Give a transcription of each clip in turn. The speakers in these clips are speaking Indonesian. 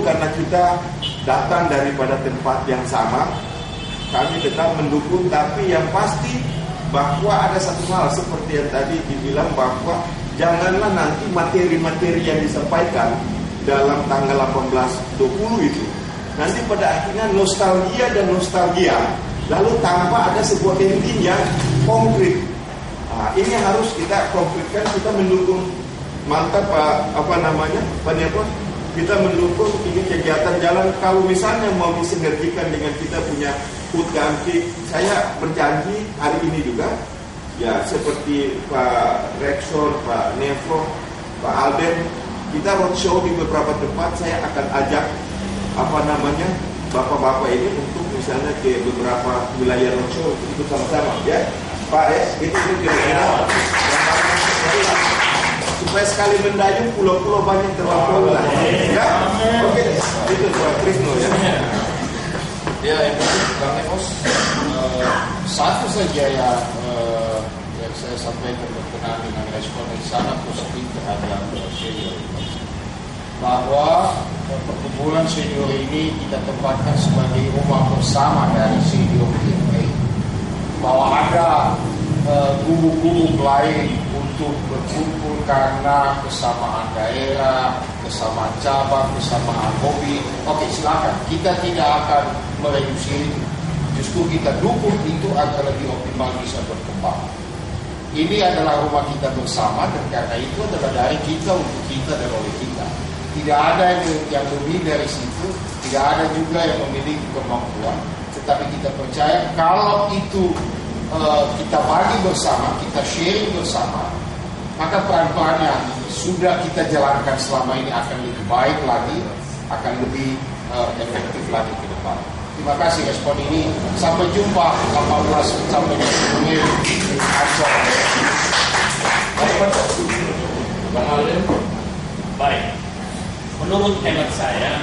karena kita datang daripada tempat yang sama, kami tetap mendukung. Tapi yang pasti bahwa ada satu hal seperti yang tadi dibilang, bahwa janganlah nanti materi-materi yang disampaikan dalam tanggal 18-20 itu nanti pada akhirnya nostalgia, lalu tanpa ada sebuah ending yang konkret. Ini harus kita konkretkan. Kita mendukung, mantap Pak Nepos, kita mendukung ini kegiatan jalan. Kalau misalnya mau disinergikan dengan kita punya food country, saya berjanji hari ini juga ya, seperti Pak Rexor, Pak Nevo, Pak Alden, kita roadshow di beberapa tempat. Saya akan ajak bapak-bapak ini untuk misalnya ke beberapa wilayah roadshow ikut sama-sama ya Pak itu kira-kira supaya sekali mendayung pulau-pulau banyak terlampau lah ya. Oke, itu Pak Krisno ya. Ya, yang penting Bang Nepos, satu saja yang saya sampaikan berkenaan dengan respon yang sangat positif terhadap senior, bahwa perkumpulan senior ini kita tempatkan sebagai rumah bersama dari senior GMKI, bahwa ada gubuk-gubuk lain untuk berkumpul karena kesamaan daerah, kesamaan cabang, kesamaan hobi. Oke, silakan, kita tidak akan mereduksi itu, justru kita dukung itu agar lebih optimal bisa berkembang. Ini adalah rumah kita bersama, dan karena itu adalah dari kita untuk kita dan oleh kita. Tidak ada yang lebih dari situ, tidak ada juga yang memiliki kemampuan. Tetapi kita percaya kalau itu kita bagi bersama, kita sharing bersama, maka peran-peran yang sudah kita jalankan selama ini akan lebih baik lagi, akan lebih efektif lagi ke depan. Terima kasih respon ini. Sampai jumpa 18 sampai 20 Mei Aceh. Bang Alden. Baik. Menurut hemat saya,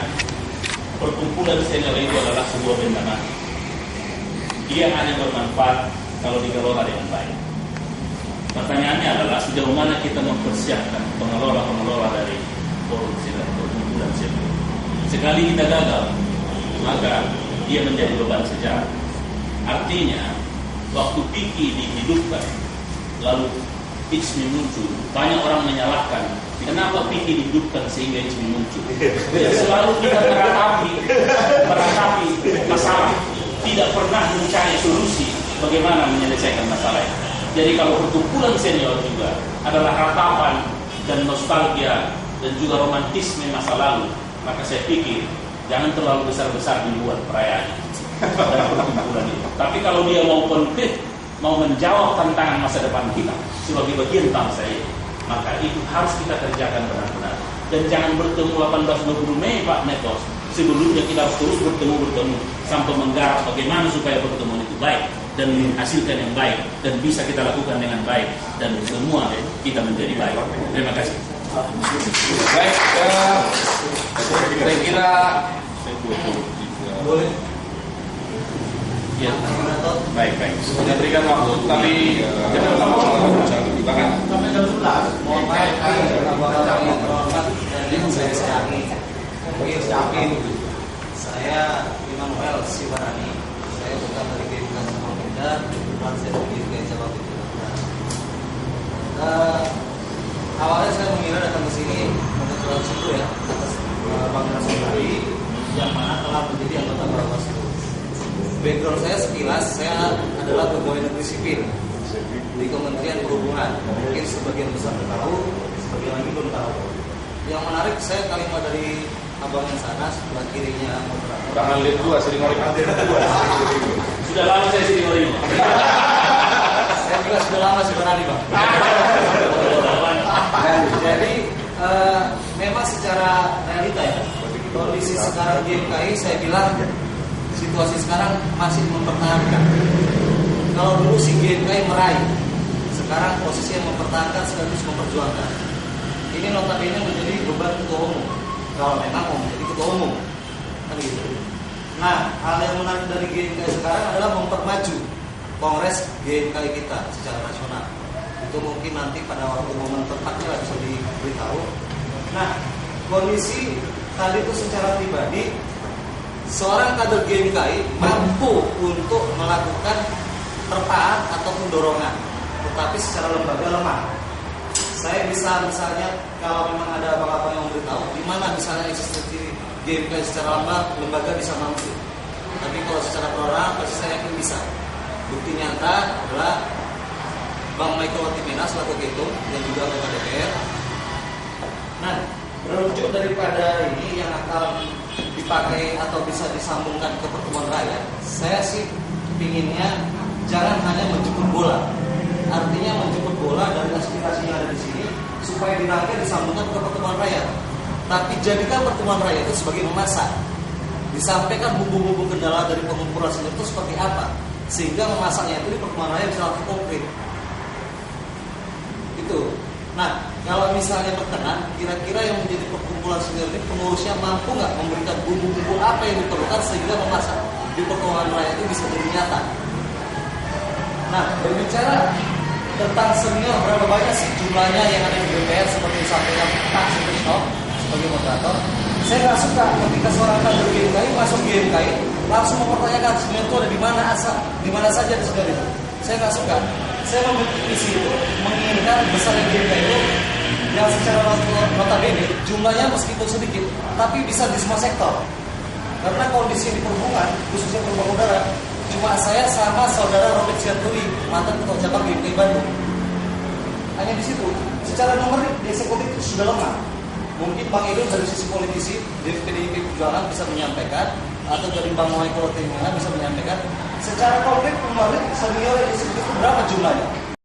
perkumpulan senior itu adalah sebuah benda mati. Dia hanya bermanfaat kalau dikelola dengan baik. Pertanyaannya adalah sejauh mana kita mempersiapkan pengelola dari forum senior, perkumpulan senior. Sekali kita gagal, maka dia menjadi beban sejarah. Artinya, waktu Piki dihidupkan, lalu Ijmi muncul, banyak orang menyalahkan kenapa Piki dihidupkan sehingga Ijmi muncul. Ya, selalu kita meratapi masalah, tidak pernah mencari solusi bagaimana menyelesaikan masalah itu. Jadi kalau perkumpulan senior juga adalah ratapan dan nostalgia dan juga romantisme masa lalu, maka saya pikir jangan terlalu besar-besar dibuat perayaan dalam perkumpulan itu. Tapi kalau dia mau konkret, mau menjawab tantangan masa depan kita sebagai bagian bangsa ini, maka itu harus kita kerjakan benar-benar. Dan jangan bertemu 18-20 Mei Pak Nepos. Sebelumnya kita harus terus bertemu sampai menggarap bagaimana supaya pertemuan itu baik dan menghasilkan yang baik dan bisa kita lakukan dengan baik dan semua kita menjadi baik. Terima kasih. Baik, saya kira boleh. Ya. Baik. Sudah berikan waktu, tapi jangan lama-lama bahkan sampai jam 11. Mohon maaf, saya Immanuel Sibarani. Saya bukan dari GMK Samarinda, kebetulan saya dari GMK Cabang Jakarta. Awalnya saya mengira datang ke sini kebetulan situ ya, atas Bang Nasri yang mana telah menjadi anggota Bawaslu. Background saya sekilas, saya adalah pegawai negeri sipil di Kementerian Perhubungan. Mungkin sebagian besar tahu, sebagian lagi belum tahu. Yang menarik, saya kalimat dari abang yang sana, sebelah kirinya moderator. Bang Alden 2, sering ngorek Alden 2. Sudah lama saya sini ngorek. Saya juga sudah lama sebenarnya Bang. Jadi memang secara realita ya, kondisi sekarang GMKI saya bilang situasi sekarang masih mempertahankan. Kalau dulu si GMKI meraih, sekarang posisinya mempertahankan sekaligus memperjuangkan. Ini notabene menjadi beban ketua umum. Kalau memang mau menjadi ketua umum, kan gitu. Nah, hal yang menarik dari GMKI sekarang adalah mempermaju kongres GMKI kita secara nasional. Itu mungkin nanti pada waktu momen tepatnya bisa diberitahu. Nah, kondisi tadi itu secara pribadi seorang kader GMKI mampu untuk melakukan terpaan ataupun dorongan, tetapi secara lembaga lemah. Saya bisa misalnya kalau memang ada abang-abang yang memberitahu di mana misalnya eksistensi GMKI secara lembaga bisa mampu. Tapi kalau secara perorangan pasti saya yakin bisa. Bukti nyata adalah Bang Michael Otimena selaku ketum dan juga Ketua DPR. Nah, merujuk daripada ini yang akan dipakai atau bisa disambungkan ke pertemuan rakyat, saya sih pinginnya jangan hanya menjemput bola. Artinya menjemput bola dari aspirasi yang ada di sini supaya dirangkai disambungkan ke pertemuan rakyat. Tapi jadikan pertemuan rakyat itu sebagai memasak. Disampaikan bumbu-bumbu kendala dari pengumpulan sendiri itu seperti apa, sehingga memasaknya itu di pertemuan rakyat bisa langsung konkret. Itu. Nah, kalau misalnya berkenan, kira-kira yang menjadi perkumpulan sendiri ini pengurusnya mampu nggak memberikan bumbu-bumbu apa yang diperlukan sehingga memasak di pertemuan rakyat itu bisa jadi nyata. Nah, berbicara tentang senior, berapa banyak sih jumlahnya yang ada di DPR seperti disampaikan Pak Sutrisno sebagai moderator. Saya nggak suka ketika seorang kader GMKI masuk GMKI langsung mempertanyakan senior itu ada di mana saja di senior itu. Saya nggak suka. Saya memiliki visi itu menginginkan besarnya GMKI itu yang secara notabene jumlahnya meskipun sedikit, tapi bisa di semua sektor. Karena kondisi di perhubungan, khususnya perhubungan udara, cuma saya sama saudara Robert Sianturi, mantan ketua cabang GMKI Bandung. Hanya di situ. Secara nomor di eksekutif itu sudah lemah. Mungkin Bang Edo dari sisi politisi dari PDIP Perjuangan bisa menyampaikan, atau dari Bang Michael Otimena bisa menyampaikan secara konkret kemarin senior yang disebut itu berapa jumlahnya.